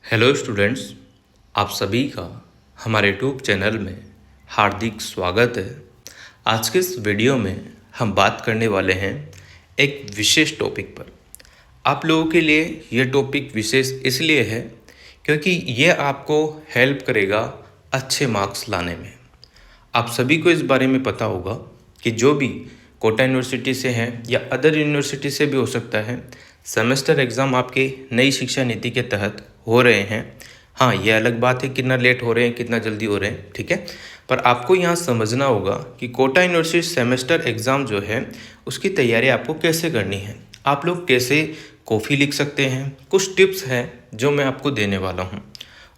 Hello students, आप सभी का हमारे यूट्यूब चैनल में हार्दिक स्वागत है। आज के इस वीडियो में हम बात करने वाले हैं एक विशेष टॉपिक पर। आप लोगों के लिए ये टॉपिक विशेष इसलिए है क्योंकि ये आपको हेल्प करेगा अच्छे मार्क्स लाने में। आप सभी को इस बारे में पता होगा कि जो भी कोटा यूनिवर्सिटी से हैं या अदर यूनिवर्सिटी से भी हो सकता है, सेमेस्टर एग्ज़ाम आपके नई शिक्षा नीति के तहत हो रहे हैं। हाँ, ये अलग बात है कितना लेट हो रहे हैं, कितना जल्दी हो रहे हैं, ठीक है। पर आपको यहाँ समझना होगा कि कोटा यूनिवर्सिटी सेमेस्टर एग्ज़ाम जो है उसकी तैयारी आपको कैसे करनी है, आप लोग कैसे कॉफ़ी लिख सकते हैं। कुछ टिप्स हैं जो मैं आपको देने वाला हूँ,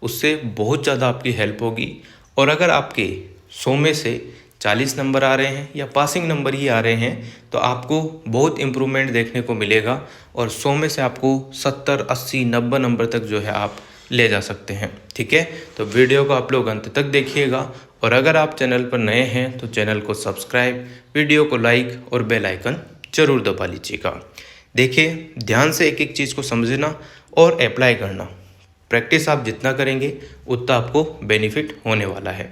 उससे बहुत ज़्यादा आपकी हेल्प होगी। और अगर आपके 100 में से 40 नंबर आ रहे हैं या पासिंग नंबर ही आ रहे हैं तो आपको बहुत इम्प्रूवमेंट देखने को मिलेगा और 100 में से आपको 70, 80, 90 नंबर तक जो है आप ले जा सकते हैं, ठीक है। तो वीडियो को आप लोग अंत तक देखिएगा और अगर आप चैनल पर नए हैं तो चैनल को सब्सक्राइब, वीडियो को लाइक और बेल आइकन ज़रूर दबा लीजिएगा। देखिए, ध्यान से एक एक चीज़ को समझना और अप्लाई करना। प्रैक्टिस आप जितना करेंगे उतना आपको बेनिफिट होने वाला है।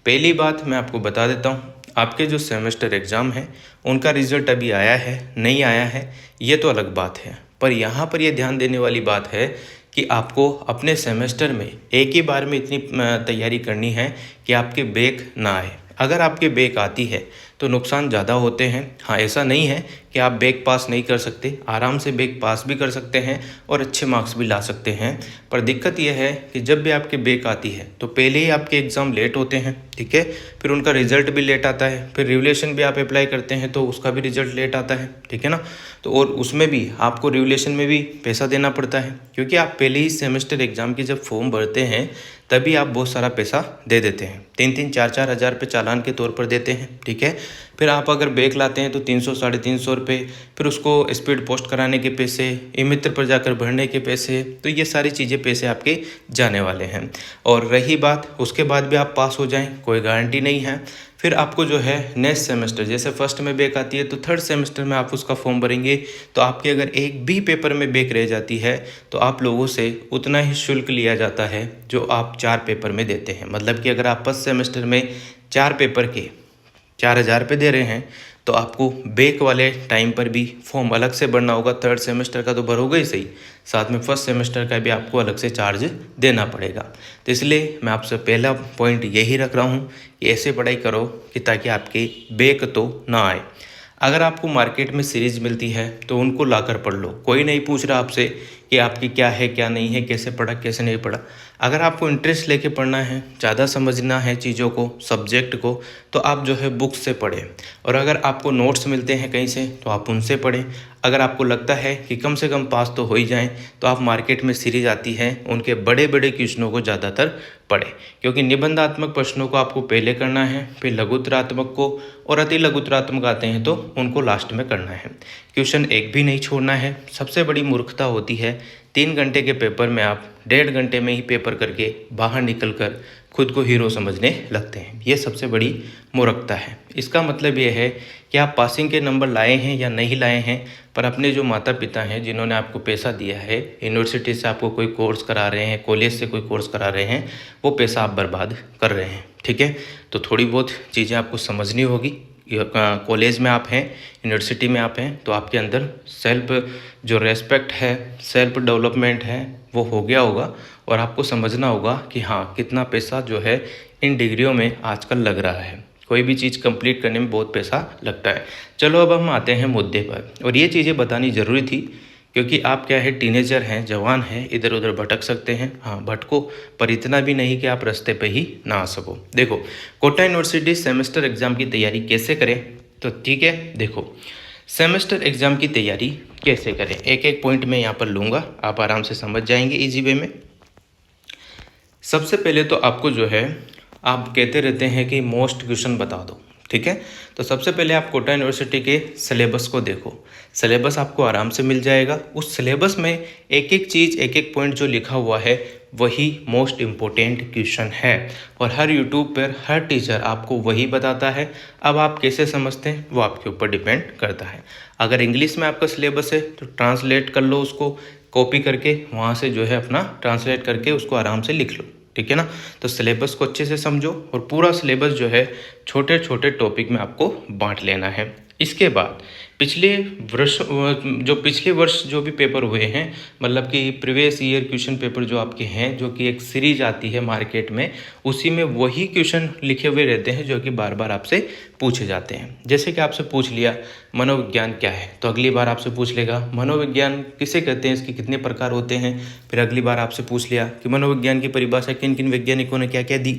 पहली बात मैं आपको बता देता हूँ, आपके जो सेमेस्टर एग्ज़ाम है उनका रिज़ल्ट अभी आया है नहीं आया है ये तो अलग बात है, पर यहाँ पर ये ध्यान देने वाली बात है कि आपको अपने सेमेस्टर में एक ही बार में इतनी तैयारी करनी है कि आपके बैक ना आए। अगर आपके बैक आती है तो नुकसान ज़्यादा होते हैं। हाँ, ऐसा नहीं है कि आप बैक पास नहीं कर सकते, आराम से बैक पास भी कर सकते हैं और अच्छे मार्क्स भी ला सकते हैं। पर दिक्कत यह है कि जब भी आपके बैक आती है तो पहले ही आपके एग्ज़ाम लेट होते हैं, ठीक है। फिर उनका रिज़ल्ट भी लेट आता है, फिर रिवलेशन भी आप अप्लाई करते हैं तो उसका भी रिज़ल्ट लेट आता है, ठीक है ना। तो और उसमें भी आपको रिवलेशन में भी पैसा देना पड़ता है, क्योंकि आप पहले ही सेमेस्टर एग्ज़ाम की जब फॉर्म भरते हैं तभी आप बहुत सारा पैसा दे देते हैं, 3-3, 4-4 हज़ार रुपये चालान के तौर पर देते हैं, ठीक है। फिर आप अगर बैक लाते हैं तो 300, 350 रुपये, फिर उसको स्पीड पोस्ट कराने के पैसे, ई मित्र पर जाकर भरने के पैसे, तो ये सारी चीज़ें पैसे आपके जाने वाले हैं। और रही बात उसके बाद भी आप पास हो जाएं, कोई गारंटी नहीं है। फिर आपको जो है नेक्स्ट सेमेस्टर, जैसे फर्स्ट में बैक आती है तो थर्ड सेमेस्टर में आप उसका फॉर्म भरेंगे तो आपके अगर एक भी पेपर में बैक रह जाती है तो आप लोगों से उतना ही शुल्क लिया जाता है जो आप 4 पेपर में देते हैं। मतलब कि अगर आप फर्स्ट सेमेस्टर में 4 पेपर के 4,000 रुपये दे रहे हैं तो आपको बैक वाले टाइम पर भी फॉर्म अलग से भरना होगा। थर्ड सेमेस्टर का तो भरोगे ही सही, साथ में फर्स्ट सेमेस्टर का भी आपको अलग से चार्ज देना पड़ेगा। तो इसलिए मैं आपसे पहला पॉइंट यही रख रहा हूँ कि ऐसे पढ़ाई करो कि ताकि आपके बैक तो ना आए। अगर आपको मार्केट में सीरीज़ मिलती है तो उनको लाकर पढ़ लो, कोई नहीं पूछ रहा आपसे कि आपकी क्या है क्या नहीं है, कैसे पढ़ा कैसे नहीं पढ़ा। अगर आपको इंटरेस्ट लेके पढ़ना है, ज़्यादा समझना है चीज़ों को, सब्जेक्ट को, तो आप जो है बुक्स से पढ़ें। और अगर आपको नोट्स मिलते हैं कहीं से तो आप उनसे पढ़ें। अगर आपको लगता है कि कम से कम पास तो हो ही जाएं तो आप मार्केट में सीरीज आती है उनके बड़े बड़े क्वेश्चनों को ज़्यादातर पढ़ें, क्योंकि निबंधात्मक प्रश्नों को आपको पहले करना है, फिर लघुत्तरात्मक को, और अति लघुत्तरात्मक आते हैं तो उनको लास्ट में करना है। क्वेश्चन एक भी नहीं छोड़ना है। सबसे बड़ी मूर्खता होती है 3 घंटे के पेपर में आप 1.5 घंटे में ही पेपर करके बाहर निकल कर खुद को हीरो समझने लगते हैं। ये सबसे बड़ी मूर्खता है। इसका मतलब ये है कि आप पासिंग के नंबर लाए हैं या नहीं लाए हैं, पर अपने जो माता पिता हैं जिन्होंने आपको पैसा दिया है, यूनिवर्सिटी से आपको कोई कोर्स करा रहे हैं, कॉलेज से कोई कोर्स करा रहे हैं, वो पैसा आप बर्बाद कर रहे हैं, ठीक है। तो थोड़ी बहुत चीज़ें आपको समझनी होगी। कॉलेज में आप हैं, यूनिवर्सिटी में आप हैं, तो आपके अंदर सेल्फ जो रेस्पेक्ट है, सेल्फ डेवलपमेंट है, वो हो गया होगा। और आपको समझना होगा कि हाँ, कितना पैसा जो है इन डिग्रियों में आजकल लग रहा है। कोई भी चीज़ कंप्लीट करने में बहुत पैसा लगता है। चलो अब हम आते हैं मुद्दे पर, और ये चीज़ें बतानी ज़रूरी थी क्योंकि आप क्या है, टीनेजर हैं, जवान हैं, इधर उधर भटक सकते हैं। हाँ, भटको, पर इतना भी नहीं कि आप रास्ते पे ही ना आ सको। देखो, कोटा यूनिवर्सिटी सेमेस्टर एग्ज़ाम की तैयारी कैसे करें, तो ठीक है। देखो, सेमेस्टर एग्ज़ाम की तैयारी कैसे करें, एक एक पॉइंट मैं यहाँ पर लूँगा, आप आराम से समझ जाएंगे ईजी वे में। सबसे पहले तो आपको जो है, आप कहते रहते हैं कि मोस्ट क्वेश्चन बता दो, ठीक है। तो सबसे पहले आप कोटा यूनिवर्सिटी के सिलेबस को देखो। सिलेबस आपको आराम से मिल जाएगा। उस सिलेबस में एक एक चीज़, एक एक पॉइंट जो लिखा हुआ है वही मोस्ट इम्पोर्टेंट क्वेश्चन है, और हर यूट्यूब पर हर टीचर आपको वही बताता है। अब आप कैसे समझते हैं वो आपके ऊपर डिपेंड करता है। अगर इंग्लिश में आपका सिलेबस है तो ट्रांसलेट कर लो उसको, कॉपी करके वहाँ से जो है अपना ट्रांसलेट करके उसको आराम से लिख लो, ठीक है ना। तो सिलेबस को अच्छे से समझो और पूरा सिलेबस जो है छोटे छोटे टॉपिक में आपको बांट लेना है। इसके बाद पिछले वर्ष जो भी पेपर हुए हैं, मतलब कि प्रीवियस ईयर क्वेश्चन पेपर जो आपके हैं, जो कि एक सीरीज आती है मार्केट में, उसी में वही क्वेश्चन लिखे हुए रहते हैं जो कि बार बार आपसे पूछे जाते हैं। जैसे कि आपसे पूछ लिया मनोविज्ञान क्या है, तो अगली बार आपसे पूछ लेगा मनोविज्ञान किसे कहते हैं, इसके कितने प्रकार होते हैं। फिर अगली बार आपसे पूछ लिया कि मनोविज्ञान की परिभाषा किन किन वैज्ञानिकों ने क्या क्या दी।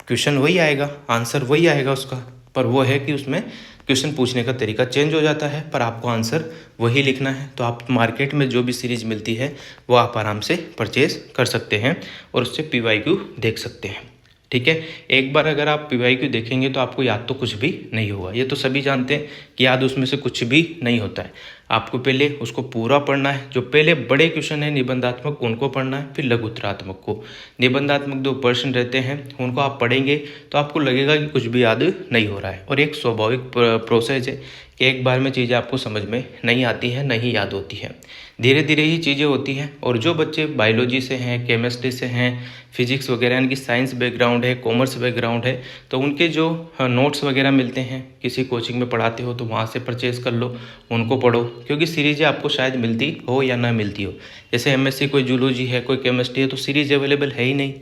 क्वेश्चन वही आएगा, आंसर वही आएगा उसका, पर वो है कि उसमें क्वेश्चन पूछने का तरीका चेंज हो जाता है, पर आपको आंसर वही लिखना है। तो आप मार्केट में जो भी सीरीज मिलती है वो आप आराम से परचेज कर सकते हैं और उससे PYQ देख सकते हैं, ठीक है। एक बार अगर आप PYQ देखेंगे तो आपको याद तो कुछ भी नहीं होगा, ये तो सभी जानते हैं कि याद उसमें से कुछ भी नहीं होता है। आपको पहले उसको पूरा पढ़ना है। जो पहले बड़े क्वेश्चन है निबंधात्मक उनको पढ़ना है, फिर लघुत्तरात्मक को। निबंधात्मक 2 प्रश्न रहते हैं उनको आप पढ़ेंगे तो आपको लगेगा कि कुछ भी याद नहीं हो रहा है, और एक स्वाभाविक प्रोसेस है कि एक बार में चीज़ें आपको समझ में नहीं आती हैं, नहीं याद होती हैं, धीरे धीरे ही चीज़ें होती हैं। और जो बच्चे बायोलॉजी से हैं, केमिस्ट्री से हैं, फिजिक्स वगैरह यानी कि साइंस बैकग्राउंड है, कॉमर्स बैकग्राउंड है, तो उनके जो नोट्स वगैरह मिलते हैं, किसी कोचिंग में पढ़ाते हो तो वहाँ से परचेज़ कर लो, उनको पढ़ो, क्योंकि सीरीज़ें आपको शायद मिलती हो या ना मिलती हो। जैसे MSc कोई जूलॉजी है, कोई केमिस्ट्री है, तो सीरीज़ अवेलेबल है ही नहीं।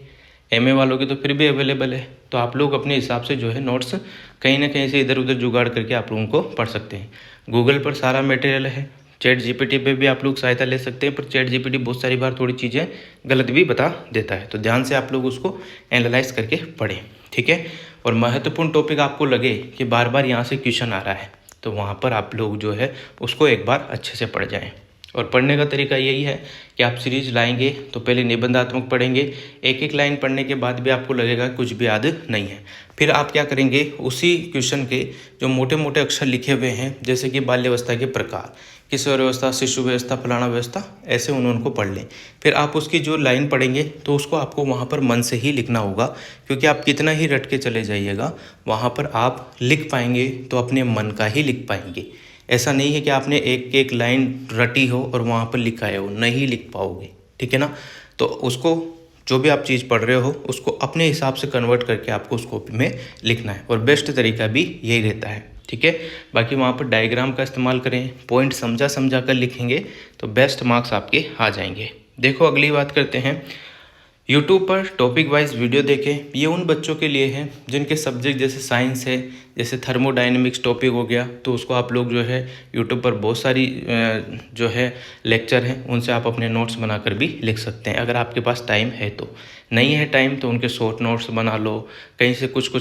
MA वालों की तो फिर भी अवेलेबल है। तो आप लोग अपने हिसाब से जो है नोट्स कहीं ना कहीं से इधर उधर जुगाड़ करके आप लोगों को पढ़ सकते हैं। गूगल पर सारा मटेरियल है, ChatGPT पे भी आप लोग सहायता ले सकते हैं, पर ChatGPT बहुत सारी बार थोड़ी चीज़ें गलत भी बता देता है, तो ध्यान से आप लोग उसको एनालाइज करके पढ़ें, ठीक है। और महत्वपूर्ण टॉपिक आपको लगे कि बार बार यहाँ से क्वेश्चन आ रहा है, तो वहाँ पर आप लोग जो है उसको एक बार अच्छे से पढ़ जाएँ। और पढ़ने का तरीका यही है कि आप सीरीज लाएंगे तो पहले निबंधात्मक पढ़ेंगे, एक एक लाइन पढ़ने के बाद भी आपको लगेगा कुछ भी याद नहीं है। फिर आप क्या करेंगे, उसी क्वेश्चन के जो मोटे मोटे अक्षर लिखे हुए हैं, जैसे कि बाल्यावस्था के प्रकार, किशोर अवस्था, शिशु व्यवस्था, फलाना व्यवस्था, ऐसे उनको पढ़ लें। फिर आप उसकी जो लाइन पढ़ेंगे तो उसको आपको वहाँ पर मन से ही लिखना होगा, क्योंकि आप कितना ही रट के चले जाइएगा वहाँ पर आप लिख पाएंगे तो अपने मन का ही लिख पाएंगे। ऐसा नहीं है कि आपने एक एक लाइन रटी हो और वहाँ पर लिखाया हो, नहीं लिख पाओगे, ठीक है ना। तो उसको जो भी आप चीज़ पढ़ रहे हो उसको अपने हिसाब से कन्वर्ट करके आपको उस कॉपी में लिखना है, और बेस्ट तरीका भी यही रहता है, ठीक है। बाकी वहाँ पर डायग्राम का इस्तेमाल करें, पॉइंट समझा कर लिखेंगे तो बेस्ट मार्क्स आपके आ जाएंगे। देखो अगली बात करते हैं, यूट्यूब पर टॉपिक वाइज वीडियो देखें। ये उन बच्चों के लिए है जिनके सब्जेक्ट जैसे साइंस है, जैसे थर्मोडायनेमिक्स टॉपिक हो गया, तो उसको आप लोग जो है यूट्यूब पर बहुत सारी जो है लेक्चर हैं उनसे आप अपने नोट्स बनाकर भी लिख सकते हैं, अगर आपके पास टाइम है तो। नहीं है टाइम तो उनके शॉर्ट नोट्स बना लो, कहीं से कुछ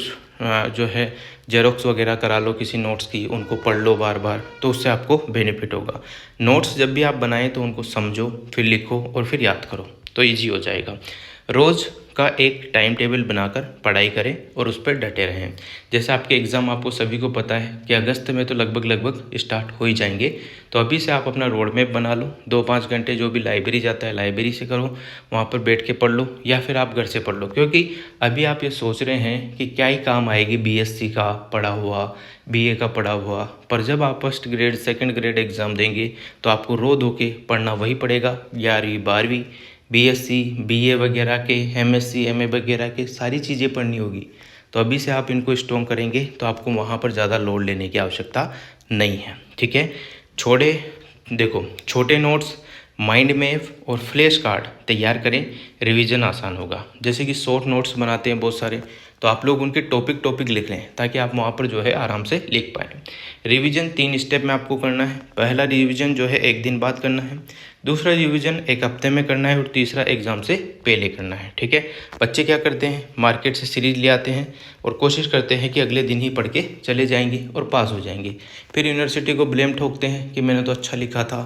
जो है जेरोक्स वगैरह करा लो किसी नोट्स की, उनको पढ़ लो बार बार, तो उससे आपको बेनिफिट होगा। नोट्स जब भी आप बनाएं तो उनको समझो, फिर लिखो और फिर याद करो, तो ईजी हो जाएगा। रोज़ का एक टाइम टेबल बनाकर पढ़ाई करें और उस पर डटे रहें। जैसे आपके एग्ज़ाम आपको सभी को पता है कि अगस्त में तो लगभग स्टार्ट हो ही जाएंगे, तो अभी से आप अपना रोड मैप बना लो। 2-5 घंटे जो भी लाइब्रेरी जाता है लाइब्रेरी से करो, वहाँ पर बैठ के पढ़ लो, या फिर आप घर से पढ़ लो, क्योंकि अभी आप ये सोच रहे हैं कि क्या ही काम आएगी BSc का पढ़ा हुआ, BA का पढ़ा हुआ, पर जब आप first grade second grade exam देंगे तो आपको रो धो के पढ़ना वही पड़ेगा। 11वीं 12वीं BSc BA वगैरह के, MSc MA वगैरह के सारी चीज़ें पढ़नी होगी, तो अभी से आप इनको स्ट्रॉन्ग करेंगे तो आपको वहाँ पर ज़्यादा लोड लेने की आवश्यकता नहीं है, ठीक है। छोटे नोट्स, माइंड मैप और फ्लैश कार्ड तैयार करें, रिवीजन आसान होगा। जैसे कि शॉर्ट नोट्स बनाते हैं बहुत सारे, तो आप लोग उनके टॉपिक लिख लें ताकि आप वहाँ पर जो है आराम से लिख पाएँ। रिवीजन 3 स्टेप में आपको करना है। पहला रिवीजन जो है 1 दिन बाद करना है, दूसरा रिवीजन 1 हफ्ते में करना है, और तीसरा एग्ज़ाम से पहले करना है, ठीक है। बच्चे क्या करते हैं, मार्केट से सीरीज ले आते हैं और कोशिश करते हैं कि अगले दिन ही पढ़ के चले जाएंगे और पास हो जाएंगे। फिर यूनिवर्सिटी को ब्लेम ठोकते हैं कि मैंने तो अच्छा लिखा था,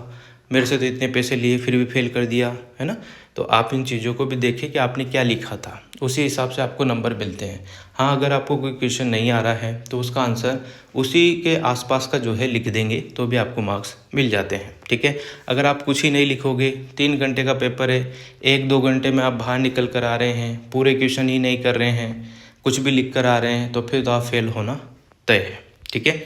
मेरे से तो इतने पैसे लिए फिर भी फेल कर दिया, है ना। तो आप इन चीज़ों को भी देखें कि आपने क्या लिखा था, उसी हिसाब से आपको नंबर मिलते हैं। हाँ, अगर आपको कोई क्वेश्चन नहीं आ रहा है तो उसका आंसर उसी के आसपास का जो है लिख देंगे तो भी आपको मार्क्स मिल जाते हैं, ठीक है। अगर आप कुछ ही नहीं लिखोगे, 3 घंटे का पेपर है, 1-2 घंटे में आप बाहर निकल कर आ रहे हैं, पूरे क्वेश्चन ही नहीं कर रहे हैं, कुछ भी लिख कर आ रहे हैं, तो फिर तो आप फेल होना तय है, ठीक है।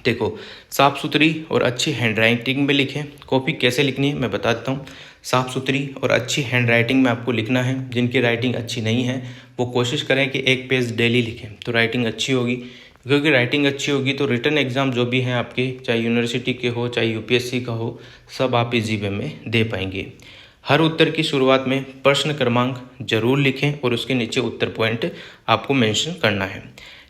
देखो, साफ़ सुथरी और अच्छी हैंडराइटिंग में लिखें। कॉपी कैसे लिखनी है मैं बताता हूँ। साफ़ सुथरी और अच्छी हैंडराइटिंग में आपको लिखना है। जिनकी राइटिंग अच्छी नहीं है वो कोशिश करें कि एक पेज डेली लिखें तो राइटिंग अच्छी होगी, क्योंकि राइटिंग अच्छी होगी तो रिटन एग्ज़ाम जो भी हैं आपके, चाहे यूनिवर्सिटी के हो चाहे यूपीएससी का हो, सब आप इजी वे में दे पाएंगे। हर उत्तर की शुरुआत में प्रश्न क्रमांक जरूर लिखें और उसके नीचे उत्तर पॉइंट आपको मेंशन करना है।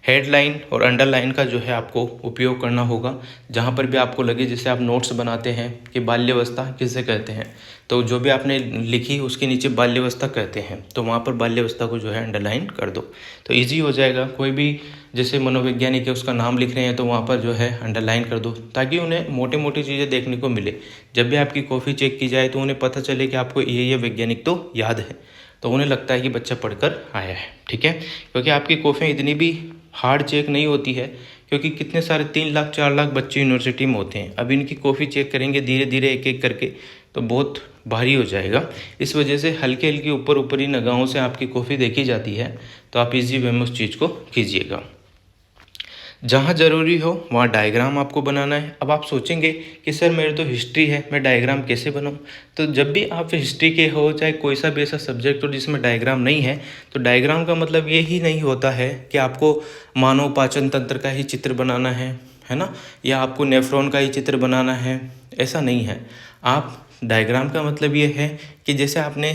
हेडलाइन और अंडरलाइन का जो है आपको उपयोग करना होगा। जहाँ पर भी आपको लगे, जैसे आप नोट्स बनाते हैं कि बाल्यावस्था किसे कहते हैं, तो जो भी आपने लिखी उसके नीचे बाल्यावस्था कहते हैं तो वहाँ पर बाल्यावस्था को जो है अंडरलाइन कर दो तो इजी हो जाएगा। कोई भी जैसे मनोवैज्ञानिक है उसका नाम लिख रहे हैं तो वहाँ पर जो है अंडरलाइन कर दो, ताकि उन्हें मोटी मोटी चीज़ें देखने को मिले। जब भी आपकी कॉपी चेक की जाए तो उन्हें पता चले कि आपको ये वैज्ञानिक तो याद है, तो उन्हें लगता है कि बच्चा पढ़कर आया है। ठीक है, क्योंकि आपकी कॉपियाँ इतनी भी हार्ड चेक नहीं होती है, क्योंकि कितने सारे 3 लाख 4 लाख बच्चे यूनिवर्सिटी में होते हैं। अब इनकी कॉपी चेक करेंगे धीरे धीरे एक एक करके तो बहुत भारी हो जाएगा। इस वजह से हल्के हल्की ऊपर ऊपरी निगाहों से आपकी कॉपी देखी जाती है, तो आप इजी वे में उस चीज़ को कीजिएगा। जहाँ ज़रूरी हो वहाँ डायग्राम आपको बनाना है। अब आप सोचेंगे कि सर मेरे तो हिस्ट्री है, मैं डायग्राम कैसे बनाऊँ? तो जब भी आप हिस्ट्री के हो, चाहे कोई सा भी ऐसा सब्जेक्ट हो जिसमें डायग्राम नहीं है, तो डायग्राम का मतलब ये ही नहीं होता है कि आपको मानव पाचन तंत्र का ही चित्र बनाना है ना, या आपको नेफ्रॉन का ही चित्र बनाना है, ऐसा नहीं है। आप डायग्राम का मतलब ये है कि जैसे आपने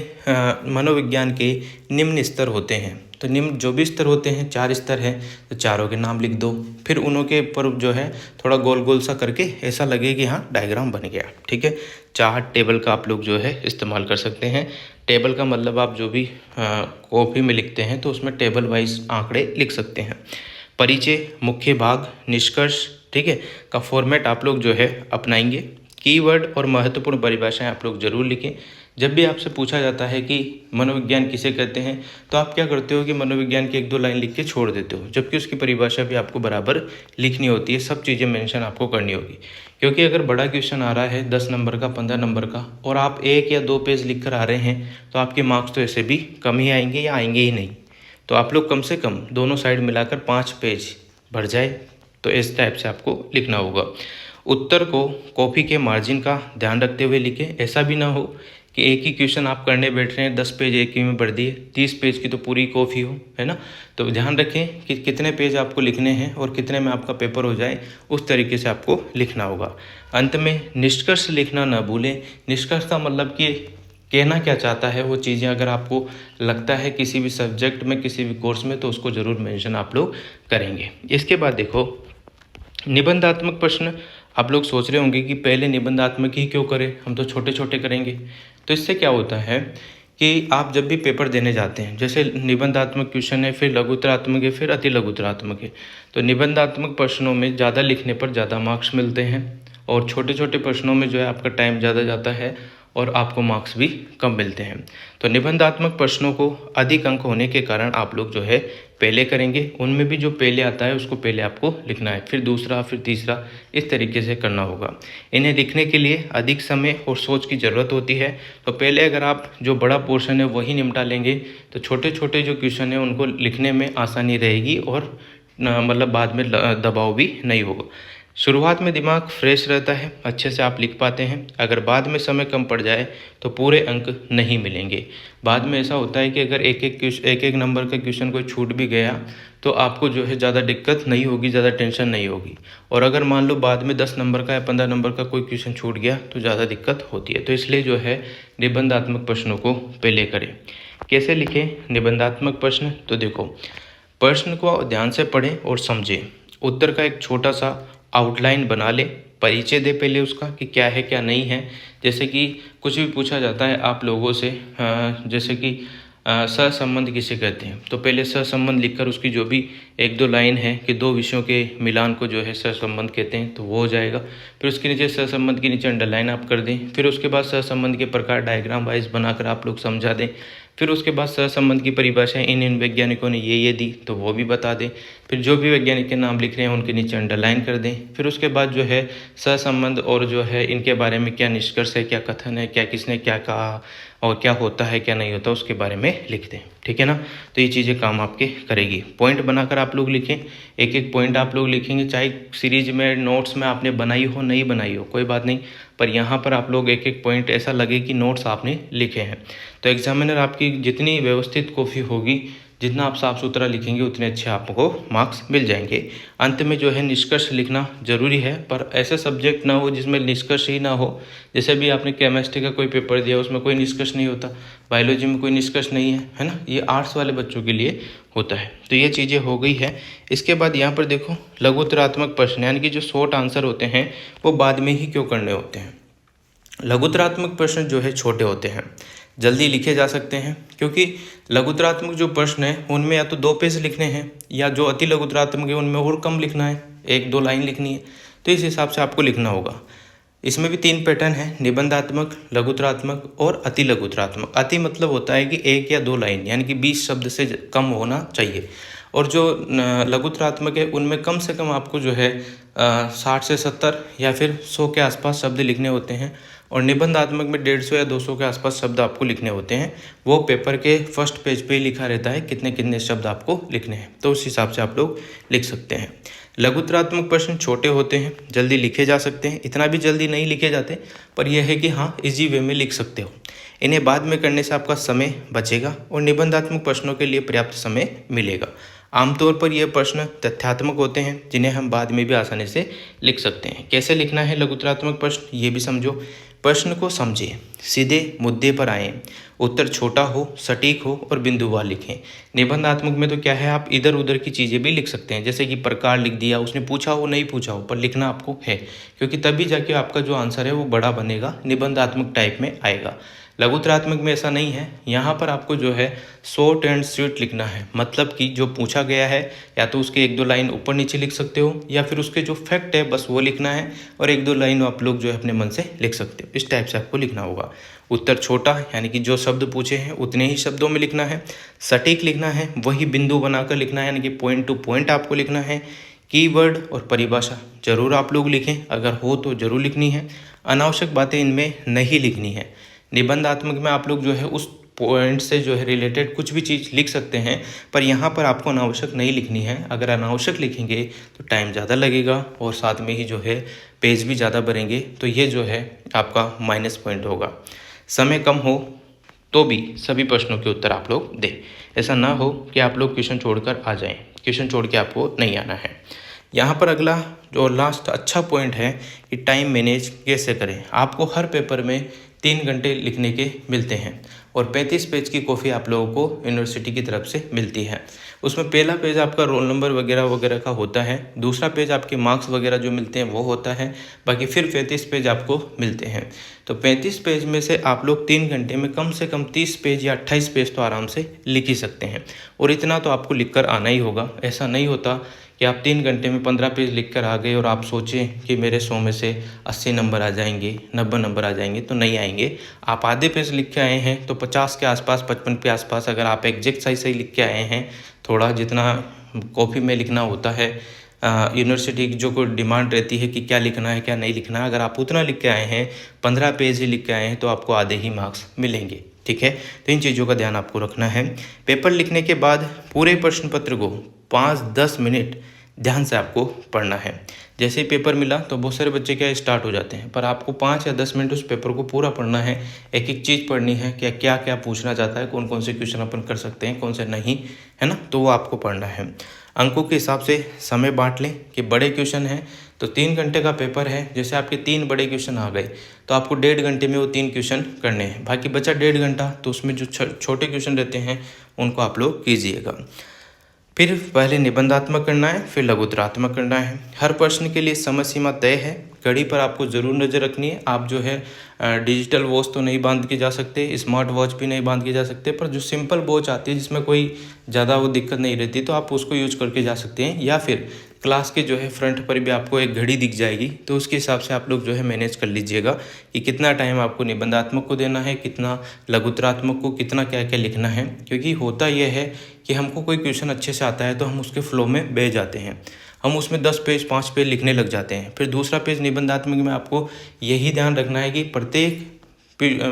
मनोविज्ञान के निम्न स्तर होते हैं, तो निम्न जो भी स्तर होते हैं, 4 स्तर हैं, तो चारों के नाम लिख दो। फिर उन्हों के ऊपर जो है थोड़ा गोल गोल सा करके ऐसा लगे कि हाँ डायग्राम बन गया। ठीक है, चार्ट टेबल का आप लोग जो है इस्तेमाल कर सकते हैं। टेबल का मतलब आप जो भी कॉपी में लिखते हैं तो उसमें टेबल वाइज आंकड़े लिख सकते हैं। परिचय, मुख्य भाग, निष्कर्ष, ठीक है, का फॉर्मेट आप लोग जो है अपनाएंगे। कीवर्ड और महत्वपूर्ण परिभाषाएं आप लोग जरूर लिखें। जब भी आपसे पूछा जाता है कि मनोविज्ञान किसे कहते हैं, तो आप क्या करते हो कि मनोविज्ञान की 1-2 लाइन लिख के छोड़ देते हो, जबकि उसकी परिभाषा भी आपको बराबर लिखनी होती है। सब चीज़ें मेंशन आपको करनी होगी, क्योंकि अगर बड़ा क्वेश्चन आ रहा है 10 नंबर का, 15 नंबर का, और आप 1 या 2 पेज लिख कर आ रहे हैं, तो आपके मार्क्स तो ऐसे भी कम ही आएंगे या आएंगे ही नहीं। तो आप लोग कम से कम दोनों साइड मिलाकर 5 पेज भर जाए, तो इस टाइप से आपको लिखना होगा। उत्तर को कॉपी के मार्जिन का ध्यान रखते हुए लिखें। ऐसा भी ना हो कि एक ही क्वेश्चन आप करने बैठ रहे हैं, 10 पेज एक ही में भर दिए, 30 पेज की तो पूरी कॉपी हो, है ना। तो ध्यान रखें कि कितने पेज आपको लिखने हैं और कितने में आपका पेपर हो जाए, उस तरीके से आपको लिखना होगा। अंत में निष्कर्ष लिखना ना भूलें। निष्कर्ष का मतलब कि कहना क्या चाहता है वो चीज़ें अगर आपको लगता है किसी भी सब्जेक्ट में, किसी भी कोर्स में, तो उसको ज़रूर मेंशन आप लोग करेंगे। इसके बाद देखो, निबंधात्मक प्रश्न। आप लोग सोच रहे होंगे कि पहले निबंधात्मक ही क्यों करें, हम तो छोटे छोटे करेंगे। तो इससे क्या होता है कि आप जब भी पेपर देने जाते हैं, जैसे निबंधात्मक क्वेश्चन है, फिर लघुत्तरात्मक है, फिर अति लघुत्तरात्मक है, तो निबंधात्मक प्रश्नों में ज़्यादा लिखने पर ज़्यादा मार्क्स मिलते हैं, और छोटे छोटे प्रश्नों में जो है आपका टाइम ज़्यादा जाता है और आपको मार्क्स भी कम मिलते हैं। तो निबंधात्मक प्रश्नों को अधिक अंक होने के कारण आप लोग जो है पहले करेंगे। उनमें भी जो पहले आता है उसको पहले आपको लिखना है, फिर दूसरा, फिर तीसरा, इस तरीके से करना होगा। इन्हें लिखने के लिए अधिक समय और सोच की ज़रूरत होती है। तो पहले अगर आप जो बड़ा पोर्शन है वही निपटा लेंगे, तो छोटे छोटे जो क्वेश्चन है उनको लिखने में आसानी रहेगी, और मतलब बाद में दबाव भी नहीं होगा। शुरुआत में दिमाग फ्रेश रहता है, अच्छे से आप लिख पाते हैं। अगर बाद में समय कम पड़ जाए तो पूरे अंक नहीं मिलेंगे। बाद में ऐसा होता है कि अगर एक एक नंबर का क्वेश्चन कोई छूट भी गया तो आपको जो है ज़्यादा दिक्कत नहीं होगी, ज़्यादा टेंशन नहीं होगी। और अगर मान लो बाद में 10 नंबर का या 15 नंबर का कोई क्वेश्चन छूट गया तो ज़्यादा दिक्कत होती है। तो इसलिए जो है निबंधात्मक प्रश्नों को पहले करें। कैसे लिखें निबंधात्मक प्रश्न? तो देखो, प्रश्न को ध्यान से पढ़ें और समझें। उत्तर का एक छोटा सा आउटलाइन बना ले, परिचय दे पहले उसका कि क्या है क्या नहीं है। जैसे कि कुछ भी पूछा जाता है आप लोगों से, जैसे कि सहसंबंध किसे कहते हैं, तो पहले सहसंबंध लिखकर उसकी जो भी 1-2 लाइन है कि 2 विषयों के मिलान को जो है सहसंबंध कहते हैं, तो वो हो जाएगा। फिर उसके नीचे सहसंबंध के नीचे अंडरलाइन आप कर दें। फिर उसके बाद सहसंबंध के प्रकार डायग्राम वाइज बनाकर आप लोग समझा दें। फिर उसके बाद सहसंबंध की परिभाषाएं इन वैज्ञानिकों ने ये दी, तो वो भी बता दें। फिर जो भी वैज्ञानिक के नाम लिख रहे हैं उनके नीचे अंडरलाइन कर दें। फिर उसके बाद जो है सहसंबंध और जो है इनके बारे में क्या निष्कर्ष है, क्या कथन है, क्या किसने क्या कहा, और क्या होता है क्या नहीं होता उसके बारे में लिख दें, ठीक है ना। तो ये चीज़ें काम आपके करेगी। पॉइंट बनाकर आप लोग लिखें, एक एक पॉइंट आप लोग लिखेंगे, चाहे सीरीज में नोट्स में आपने बनाई हो नहीं बनाई हो कोई बात नहीं, पर यहाँ पर आप लोग एक एक पॉइंट ऐसा लगे कि नोट्स आपने लिखे हैं। तो एग्जामिनर आपकी जितनी व्यवस्थित कॉपी होगी, जितना आप साफ़ सुथरा लिखेंगे उतने अच्छे आपको मार्क्स मिल जाएंगे। अंत में जो है निष्कर्ष लिखना ज़रूरी है, पर ऐसे सब्जेक्ट ना हो जिसमें निष्कर्ष ही ना हो। जैसे भी आपने केमिस्ट्री का कोई पेपर दिया उसमें कोई निष्कर्ष नहीं होता, बायोलॉजी में कोई निष्कर्ष नहीं है ना, ये आर्ट्स वाले बच्चों के लिए होता है। तो ये चीज़ें हो गई है। इसके बाद यहाँ पर देखो लघुत्तरात्मक प्रश्न, यानी कि जो शॉर्ट आंसर होते हैं वो बाद में ही क्यों करने होते हैं। लघुत्तरात्मक प्रश्न जो है छोटे होते हैं, जल्दी लिखे जा सकते हैं, क्योंकि लघुत्तरात्मक जो प्रश्न है उनमें या तो 2 पेज लिखने हैं, या जो अति लघुत्तरात्मक है उनमें और कम लिखना है, 1-2 लाइन लिखनी है। तो इस हिसाब से आपको लिखना होगा। इसमें भी 3 पैटर्न है, निबंधात्मक, लघुत्तरात्मक और अति लघुत्तरात्मक। अति मतलब होता है कि 1 या 2 लाइन, यानी कि 20 शब्द से कम होना चाहिए। और जो लघुत्तरात्मक है उनमें कम से कम आपको जो है 60 से 70 या फिर 100 के आसपास शब्द लिखने होते हैं। और निबंधात्मक में 150 या 200 के आसपास शब्द आपको लिखने होते हैं। वो पेपर के फर्स्ट पेज पे ही लिखा रहता है कितने कितने शब्द आपको लिखने हैं, तो उस हिसाब से आप लोग लिख सकते हैं। लघुत्तरात्मक प्रश्न छोटे होते हैं, जल्दी लिखे जा सकते हैं, इतना भी जल्दी नहीं लिखे जाते, पर यह है कि हाँ इजी वे में लिख सकते हो। इन्हें बाद में करने से आपका समय बचेगा और निबंधात्मक प्रश्नों के लिए पर्याप्त समय मिलेगा। आमतौर पर यह प्रश्न तथ्यात्मक होते हैं जिन्हें हम बाद में भी आसानी से लिख सकते हैं। कैसे लिखना है लघुत्तरात्मक प्रश्न ये भी समझो। प्रश्न को समझिए, सीधे मुद्दे पर आएँ, उत्तर छोटा हो, सटीक हो और बिंदुवार लिखें। निबंधात्मक में तो क्या है, आप इधर उधर की चीज़ें भी लिख सकते हैं, जैसे कि प्रकार लिख दिया, उसने पूछा हो नहीं पूछा हो, पर लिखना आपको है, क्योंकि तभी जाके आपका जो आंसर है वो बड़ा बनेगा, निबंधात्मक टाइप में आएगा। लघुत्तरात्मक में ऐसा नहीं है, यहाँ पर आपको जो है शॉर्ट एंड स्वीट लिखना है। मतलब कि जो पूछा गया है या तो उसके 1-2 लाइन ऊपर नीचे लिख सकते हो, या फिर उसके जो फैक्ट है बस वो लिखना है, और 1-2 लाइन आप लोग जो है अपने मन से लिख सकते हो। इस टाइप से आपको लिखना होगा। उत्तर छोटा, यानी कि जो शब्द पूछे हैं उतने ही शब्दों में लिखना है। सटीक लिखना है, वही बिंदु बनाकर लिखना है, यानी कि पॉइंट टू पॉइंट आपको लिखना है। कीवर्ड और परिभाषा जरूर आप लोग लिखें, अगर हो तो जरूर लिखनी है। अनावश्यक बातें इनमें नहीं लिखनी है। निबंधात्मक में आप लोग जो है उस पॉइंट से जो है रिलेटेड कुछ भी चीज़ लिख सकते हैं, पर यहाँ पर आपको अनावश्यक नहीं लिखनी है। अगर अनावश्यक लिखेंगे तो टाइम ज़्यादा लगेगा और साथ में ही जो है पेज भी ज़्यादा भरेंगे, तो ये जो है आपका माइनस पॉइंट होगा। समय कम हो तो भी सभी प्रश्नों के उत्तर आप लोग दें। ऐसा ना हो कि आप लोग क्वेश्चन छोड़कर आ जाएं, क्वेश्चन छोड़ के आपको नहीं आना है। यहाँ पर अगला जो लास्ट अच्छा पॉइंट है कि टाइम मैनेज कैसे करें। आपको हर पेपर में 3 घंटे लिखने के मिलते हैं और 35 पेज की कॉपी आप लोगों को यूनिवर्सिटी की तरफ से मिलती है। उसमें पहला पेज आपका रोल नंबर वगैरह वगैरह का होता है, दूसरा पेज आपके मार्क्स वगैरह जो मिलते हैं वो होता है, बाकी फिर 35 पेज आपको मिलते हैं। तो 35 पेज में से आप लोग 3 घंटे में कम से कम 30 पेज या 28 पेज तो आराम से लिख ही सकते हैं, और इतना तो आपको लिख कर आना ही होगा। ऐसा नहीं होता कि आप 3 घंटे में 15 पेज लिख कर आ गए और आप सोचें कि मेरे 100 में से 80 नंबर आ जाएंगे, 90 नंबर आ जाएंगे, तो नहीं आएंगे। आप आधे पेज लिख के आए हैं तो 50 के आसपास, 55 के आसपास अगर आप एग्जैक्ट सही लिख के आए हैं, थोड़ा जितना कॉपी में लिखना होता है यूनिवर्सिटी की जो कोई डिमांड रहती है कि क्या लिखना है क्या नहीं लिखना है, अगर आप उतना लिख के आए हैं, 15 पेज ही लिख के आए हैं, तो आपको आधे ही मार्क्स मिलेंगे। ठीक है, तो इन चीज़ों का ध्यान आपको रखना है। पेपर लिखने के बाद पूरे प्रश्न पत्र को 5-10 मिनट ध्यान से आपको पढ़ना है। जैसे ही पेपर मिला तो बहुत सारे बच्चे क्या स्टार्ट हो जाते हैं, पर आपको 5 या 10 मिनट उस पेपर को पूरा पढ़ना है। एक एक चीज़ पढ़नी है, क्या क्या क्या पूछना चाहता है, कौन कौन से क्वेश्चन अपन कर सकते हैं, कौन से नहीं, है ना, तो वो आपको पढ़ना है। अंकों के हिसाब से समय बांट लें कि बड़े क्वेश्चन हैं तो 3 घंटे का पेपर है, जैसे आपके 3 बड़े क्वेश्चन आ गए तो आपको 1.5 घंटे में वो 3 क्वेश्चन करने हैं। बाकी बचा 1.5 घंटा, तो उसमें जो छोटे क्वेश्चन रहते हैं उनको आप लोग कीजिएगा। फिर पहले निबंधात्मक करना है, फिर लघुत्तरात्मक करना है। हर प्रश्न के लिए समय सीमा तय है। घड़ी पर आपको ज़रूर नज़र रखनी है। आप जो है डिजिटल वॉच तो नहीं बांध के जा सकते, स्मार्ट वॉच भी नहीं बांध के जा सकते, पर जो सिंपल वॉच आती है जिसमें कोई ज़्यादा वो दिक्कत नहीं रहती, तो आप उसको यूज करके जा सकते हैं। या फिर क्लास के जो है फ्रंट पर भी आपको एक घड़ी दिख जाएगी, तो उसके हिसाब से आप लोग जो है मैनेज कर लीजिएगा कि कितना टाइम आपको निबंधात्मक को देना है, कितना लघुत्तरात्मक को, कितना क्या क्या लिखना है। क्योंकि होता यह है कि हमको कोई क्वेश्चन अच्छे से आता है तो हम उसके फ्लो में बह जाते हैं, हम उसमें 10 पेज 5 पेज लिखने लग जाते हैं। फिर दूसरा पेज निबंधात्मक में आपको यही ध्यान रखना है कि प्रत्येक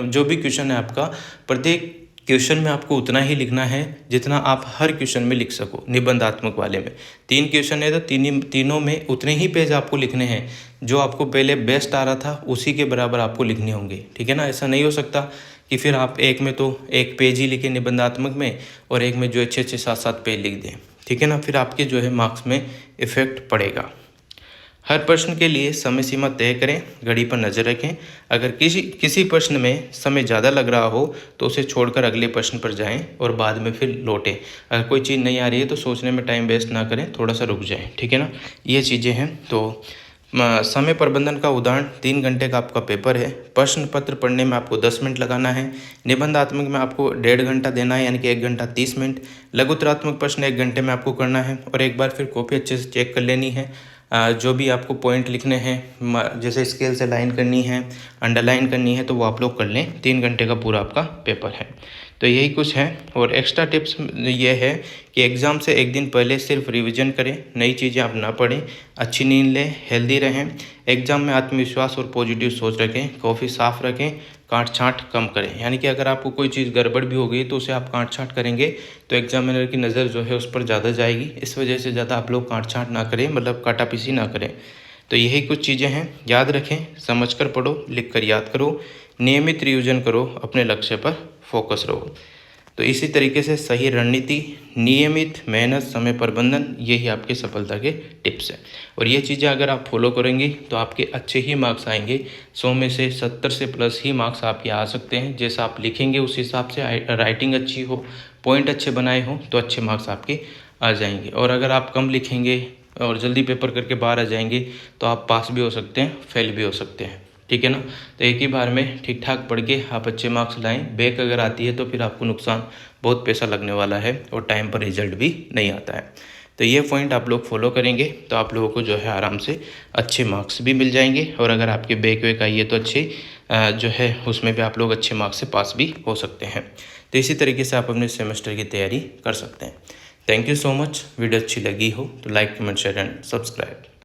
जो भी क्वेश्चन है आपका, प्रत्येक क्वेश्चन में आपको उतना ही लिखना है जितना आप हर क्वेश्चन में लिख सको। निबंधात्मक वाले में 3 क्वेश्चन है तो तीनों में उतने ही पेज आपको लिखने हैं। जो आपको पहले बेस्ट आ रहा था उसी के बराबर आपको लिखने होंगे, ठीक है ना। ऐसा नहीं हो सकता कि फिर आप एक में तो 1 पेज ही लिखें निबंधात्मक में और एक में जो 6-6, 7-7 पेज लिख दें, ठीक है ना। फिर आपके जो है मार्क्स में इफेक्ट पड़ेगा। हर प्रश्न के लिए समय सीमा तय करें, घड़ी पर नज़र रखें। अगर किसी प्रश्न में समय ज़्यादा लग रहा हो तो उसे छोड़कर अगले प्रश्न पर जाएं और बाद में फिर लौटें। अगर कोई चीज़ नहीं आ रही है तो सोचने में टाइम वेस्ट ना करें, थोड़ा सा रुक जाएं, ठीक है ना। ये चीज़ें हैं। तो समय प्रबंधन का उदाहरण 3 घंटे का आपका पेपर है। प्रश्न पत्र पढ़ने में आपको 10 मिनट लगाना है। निबंधात्मक में आपको 1.5 घंटा देना है, यानी कि 1 घंटा 30 मिनट। लघुत्तरात्मक प्रश्न 1 घंटे में आपको करना है और एक बार फिर कॉपी अच्छे से चेक कर लेनी है। जो भी आपको पॉइंट लिखने हैं, जैसे स्केल से लाइन करनी है, अंडरलाइन करनी है, तो वो आप लोग कर लें। 3 घंटे का पूरा आपका पेपर है। तो यही कुछ है। और एक्स्ट्रा टिप्स ये है कि एग्ज़ाम से एक दिन पहले सिर्फ रिवीजन करें, नई चीज़ें आप ना पढ़ें, अच्छी नींद लें, हेल्दी रहें। एग्ज़ाम में आत्मविश्वास और पॉजिटिव सोच रखें, कॉफ़ी साफ़ रखें, काट छाँट कम करें। यानी कि अगर आपको कोई चीज़ गड़बड़ भी हो गई तो उसे आप काट छाँट करेंगे तो एग्जामिनर की नज़र जो है उस पर ज़्यादा जाएगी। इस वजह से ज़्यादा आप लोग काट छाँट ना करें, मतलब काटापीसी ना करें। तो यही कुछ चीज़ें हैं। याद रखें, समझ कर पढ़ो, लिख कर याद करो, नियमित रिवीजन करो, अपने लक्ष्य पर फोकस रहो। तो इसी तरीके से सही रणनीति, नियमित मेहनत, समय प्रबंधन, यही आपकी सफलता के टिप्स हैं। और ये चीज़ें अगर आप फॉलो करेंगे तो आपके अच्छे ही मार्क्स आएंगे। 100 में से 70 से प्लस ही मार्क्स आपके आ सकते हैं। जैसा आप लिखेंगे उस हिसाब से, राइटिंग अच्छी हो, पॉइंट अच्छे बनाए हो तो अच्छे मार्क्स आपके आ जाएंगे। और अगर आप कम लिखेंगे और जल्दी पेपर करके बाहर आ जाएंगे तो आप पास भी हो सकते हैं, फेल भी हो सकते हैं, ठीक है ना। तो एक ही बार में ठीक ठाक पढ़ के आप अच्छे मार्क्स लाएं। बैक अगर आती है तो फिर आपको नुकसान, बहुत पैसा लगने वाला है और टाइम पर रिजल्ट भी नहीं आता है। तो ये पॉइंट आप लोग फॉलो करेंगे तो आप लोगों को जो है आराम से अच्छे मार्क्स भी मिल जाएंगे। और अगर आपके बैक वैक आई है तो अच्छे जो है उसमें भी आप लोग अच्छे मार्क्स से पास भी हो सकते हैं। तो इसी तरीके से आप अपने सेमेस्टर की तैयारी कर सकते हैं। Thank you so much. Video अच्छी लगी हो तो like, comment, share and subscribe.